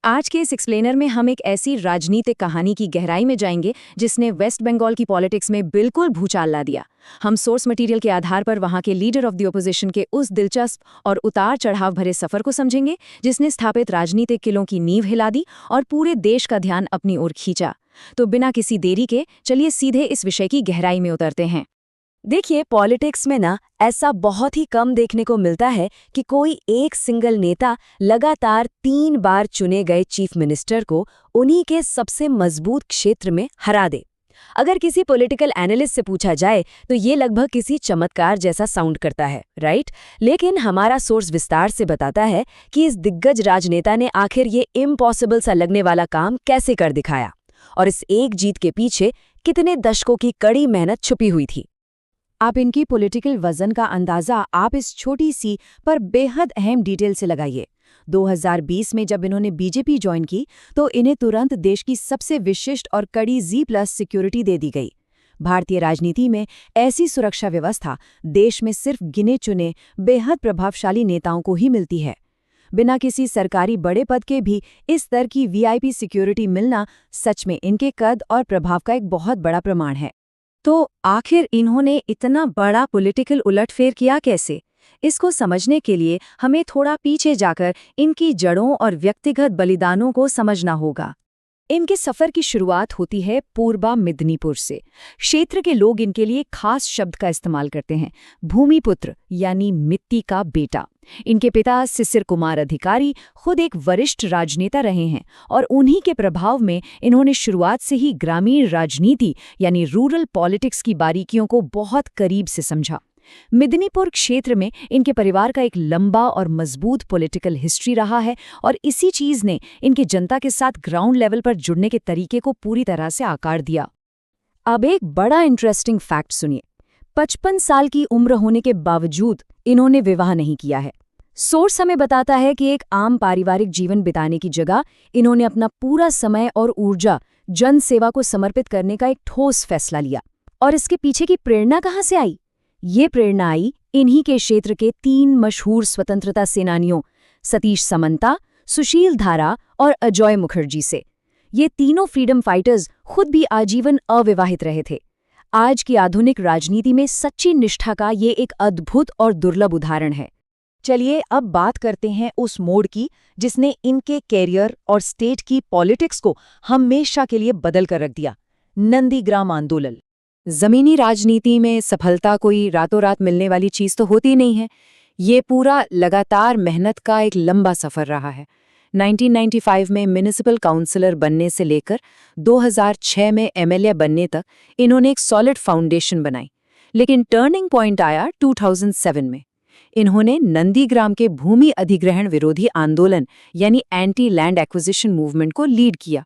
आज के इस एक्सप्लेनर में हम एक ऐसी राजनीतिक कहानी की गहराई में जाएंगे जिसने वेस्ट बंगाल की पॉलिटिक्स में बिल्कुल भूचाल ला दिया। हम सोर्स मटेरियल के आधार पर वहां के लीडर ऑफ द ओपोजिशन के उस दिलचस्प और उतार चढ़ाव भरे सफर को समझेंगे जिसने स्थापित राजनीतिक किलों की नींव हिला दी और पूरे देश का ध्यान अपनी ओर खींचा। तो बिना किसी देरी के चलिए सीधे इस विषय की गहराई में उतरते हैं। देखिए, पॉलिटिक्स में ना ऐसा बहुत ही कम देखने को मिलता है कि कोई एक सिंगल नेता लगातार 3 बार चुने गए चीफ मिनिस्टर को उन्हीं के सबसे मजबूत क्षेत्र में हरा दे। अगर किसी पॉलिटिकल एनालिस्ट से पूछा जाए तो ये लगभग किसी चमत्कार जैसा साउंड करता है, राइट? लेकिन हमारा सोर्स विस्तार से बताता है कि इस दिग्गज राजनेता ने आखिर ये इम्पॉसिबल सा लगने वाला काम कैसे कर दिखाया और इस एक जीत के पीछे कितने दशकों की कड़ी मेहनत छुपी हुई थी। आप इनकी पॉलिटिकल वजन का अंदाजा आप इस छोटी सी पर बेहद अहम डिटेल से लगाइए। 2020 में जब इन्होंने बीजेपी ज्वाइन की तो इन्हें तुरंत देश की सबसे विशिष्ट और कड़ी G+ सिक्योरिटी दे दी गई। भारतीय राजनीति में ऐसी सुरक्षा व्यवस्था देश में सिर्फ गिने चुने बेहद प्रभावशाली नेताओं को ही मिलती है। बिना किसी सरकारी बड़े पद के भी इस स्तर की VIP सिक्योरिटी मिलना सच में इनके कद और प्रभाव का एक बहुत बड़ा प्रमाण है। तो आखिर इन्होंने इतना बड़ा पॉलिटिकल उलटफेर किया कैसे? इसको समझने के लिए हमें थोड़ा पीछे जाकर इनकी जड़ों और व्यक्तिगत बलिदानों को समझना होगा। इनके सफर की शुरुआत होती है पूर्वा मिदनीपुर से। क्षेत्र के लोग इनके लिए खास शब्द का इस्तेमाल करते हैं, भूमिपुत्र यानी मिट्टी का बेटा। इनके पिता शिशिर कुमार अधिकारी खुद एक वरिष्ठ राजनेता रहे हैं और उन्हीं के प्रभाव में इन्होंने शुरुआत से ही ग्रामीण राजनीति यानी रूरल पॉलिटिक्स की बारीकियों को बहुत करीब से समझा। मिदनीपुर क्षेत्र में इनके परिवार का एक लंबा और मजबूत पॉलिटिकल हिस्ट्री रहा है और इसी चीज ने इनके जनता के साथ ग्राउंड लेवल पर जुड़ने के तरीके को पूरी तरह से आकार दिया। अब एक बड़ा इंटरेस्टिंग फैक्ट सुनिए। 55 साल की उम्र होने के बावजूद इन्होंने विवाह नहीं किया है। सोर्स हमें बताता है कि एक आम पारिवारिक जीवन बिताने की जगह इन्होंने अपना पूरा समय और ऊर्जा जन सेवा को समर्पित करने का एक ठोस फैसला लिया। और इसके पीछे की प्रेरणा कहाँ से आई? ये प्रेरणा आई इन्हीं के क्षेत्र के 3 मशहूर स्वतंत्रता सेनानियों सतीश समंता, सुशील धारा और अजय मुखर्जी से। ये तीनों फ्रीडम फाइटर्स खुद भी आजीवन अविवाहित रहे थे। आज की आधुनिक राजनीति में सच्ची निष्ठा का ये एक अद्भुत और दुर्लभ उदाहरण है। चलिए अब बात करते हैं उस मोड़ की जिसने इनके कैरियर और स्टेट की पॉलिटिक्स को हमेशा के लिए बदल कर रख दिया, नंदीग्राम आंदोलन। जमीनी राजनीति में सफलता कोई रातों रात मिलने वाली चीज तो होती नहीं है। ये पूरा लगातार मेहनत का एक लंबा सफर रहा है। 1995 में म्युनिसिपल काउंसिलर बनने से लेकर 2006 में MLA बनने तक इन्होंने एक सॉलिड फाउंडेशन बनाई। लेकिन टर्निंग पॉइंट आया 2007 में। इन्होंने नंदीग्राम के भूमि अधिग्रहण विरोधी आंदोलन यानी एंटी लैंड एक्विजिशन मूवमेंट को लीड किया।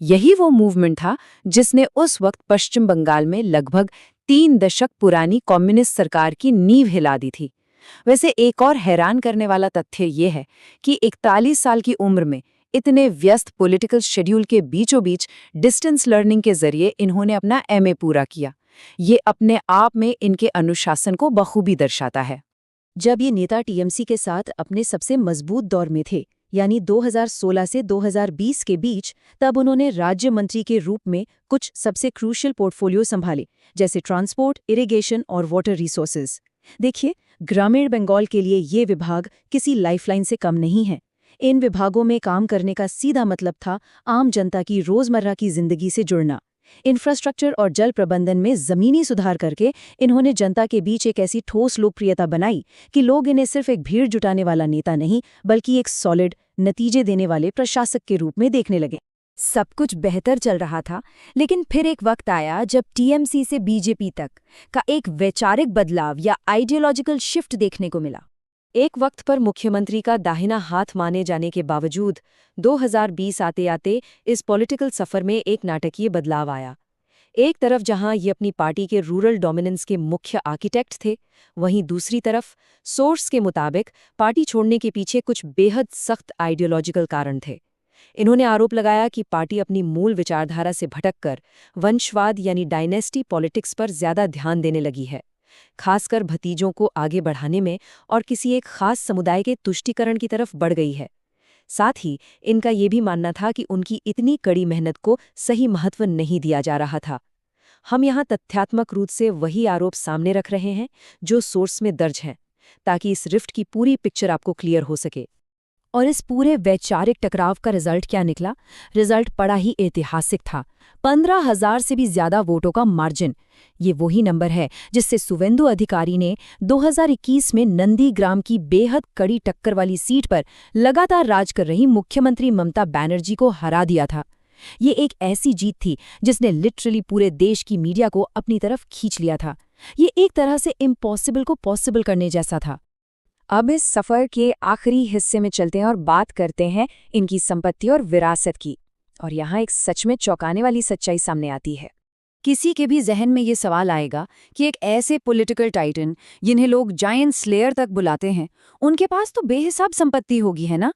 यही वो मूवमेंट था जिसने उस वक्त पश्चिम बंगाल में लगभग 3 दशक पुरानी कम्युनिस्ट सरकार की नींव हिला दी थी। वैसे एक और हैरान करने वाला तथ्य ये है कि 41 साल की उम्र में इतने व्यस्त पॉलिटिकल शेड्यूल के बीचों बीच डिस्टेंस लर्निंग के जरिए इन्होंने अपना MA पूरा किया। ये अपने आप में इनके अनुशासन को बखूबी दर्शाता है। जब ये नेता TMC के साथ अपने सबसे मजबूत दौर में थे, यानी 2016 से 2020 के बीच, तब उन्होंने राज्य मंत्री के रूप में कुछ सबसे क्रूशियल पोर्टफोलियो संभाले, जैसे ट्रांसपोर्ट, इरिगेशन और वाटर रिसोर्सेज। देखिए, ग्रामीण बंगाल के लिए ये विभाग किसी लाइफलाइन से कम नहीं है। इन विभागों में काम करने का सीधा मतलब था आम जनता की रोजमर्रा की जिंदगी से जुड़ना। इंफ्रास्ट्रक्चर और जल प्रबंधन में जमीनी सुधार करके इन्होंने जनता के बीच एक ऐसी ठोस लोकप्रियता बनाई कि लोग इन्हें सिर्फ एक भीड़ जुटाने वाला नेता नहीं बल्कि एक सॉलिड, नतीजे देने वाले प्रशासक के रूप में देखने लगे। सब कुछ बेहतर चल रहा था, लेकिन फिर एक वक्त आया जब TMC से BJP तक का एक वैचारिक बदलाव या आइडियोलॉजिकल शिफ्ट देखने को मिला। एक वक्त पर मुख्यमंत्री का दाहिना हाथ माने जाने के बावजूद 2020 आते आते इस पॉलिटिकल सफर में एक नाटकीय बदलाव आया। एक तरफ जहां ये अपनी पार्टी के रूरल डोमिनेंस के मुख्य आर्किटेक्ट थे, वहीं दूसरी तरफ सोर्स के मुताबिक पार्टी छोड़ने के पीछे कुछ बेहद सख्त आइडियोलॉजिकल कारण थे। इन्होंने आरोप लगाया कि पार्टी अपनी मूल विचारधारा से भटककर वंशवाद यानी डायनेस्टी पॉलिटिक्स पर ज्यादा ध्यान देने लगी है, खासकर भतीजों को आगे बढ़ाने में और किसी एक खास समुदाय के तुष्टीकरण की तरफ बढ़ गई है। साथ ही इनका ये भी मानना था कि उनकी इतनी कड़ी मेहनत को सही महत्व नहीं दिया जा रहा था। हम यहाँ तथ्यात्मक रूप से वही आरोप सामने रख रहे हैं जो सोर्स में दर्ज हैं, ताकि इस रिफ्ट की पूरी पिक्चर आपको क्लियर हो सके। और इस पूरे वैचारिक टकराव का रिजल्ट क्या निकला? रिजल्ट बड़ा ही ऐतिहासिक था। 15,000 से भी ज्यादा वोटों का मार्जिन। ये वही नंबर है जिससे सुवेंदु अधिकारी ने 2021 में नंदीग्राम की बेहद कड़ी टक्कर वाली सीट पर लगातार राज कर रही मुख्यमंत्री ममता बनर्जी को हरा दिया था। ये एक ऐसी जीत थी जिसने लिटरली पूरे देश की मीडिया को अपनी तरफ खींच लिया था। ये एक तरह से इम्पॉसिबल को पॉसिबल करने जैसा था। अब इस सफर के आखिरी हिस्से में चलते हैं और बात करते हैं इनकी संपत्ति और विरासत की। और यहाँ एक सच में चौंकाने वाली सच्चाई सामने आती है। किसी के भी जहन में ये सवाल आएगा कि एक ऐसे पॉलिटिकल टाइटन जिन्हें लोग जायंट स्लेयर तक बुलाते हैं, उनके पास तो बेहिसाब संपत्ति होगी, है ना?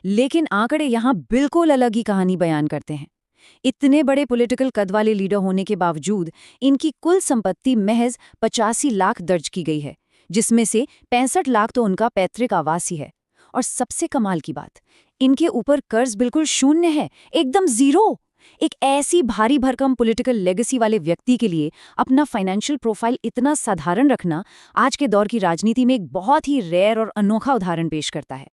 लेकिन आंकड़े यहाँ बिल्कुल अलग ही कहानी बयान करते हैं। इतने बड़े पॉलिटिकल कद वाले लीडर होने के बावजूद इनकी कुल संपत्ति महज 85 लाख दर्ज की गई है, जिसमें से 65 लाख तो उनका पैतृक आवास ही है। और सबसे कमाल की बात, इनके ऊपर कर्ज बिल्कुल शून्य है, एकदम जीरो। एक ऐसी भारी भरकम पॉलिटिकल लेगेसी वाले व्यक्ति के लिए अपना फाइनेंशियल प्रोफाइल इतना साधारण रखना आज के दौर की राजनीति में एक बहुत ही रेयर और अनोखा उदाहरण पेश करता है।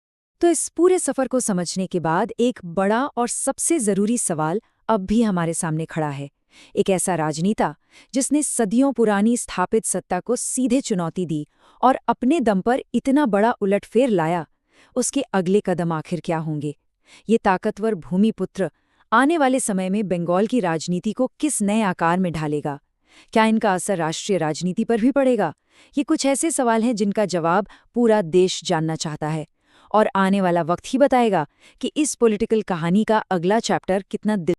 तो इस पूरे सफर को समझने के बाद एक बड़ा और सबसे जरूरी सवाल अब भी हमारे सामने खड़ा है। एक ऐसा राजनेता जिसने सदियों पुरानी स्थापित सत्ता को सीधे चुनौती दी और अपने दम पर इतना बड़ा उलटफेर लाया, उसके अगले कदम आखिर क्या होंगे? ये ताकतवर भूमिपुत्र आने वाले समय में बंगाल की राजनीति को किस नए आकार में ढालेगा? क्या इनका असर राष्ट्रीय राजनीति पर भी पड़ेगा? ये कुछ ऐसे सवाल हैं जिनका जवाब पूरा देश जानना चाहता है। और आने वाला वक्त ही बताएगा कि इस पॉलिटिकल कहानी का अगला चैप्टर कितना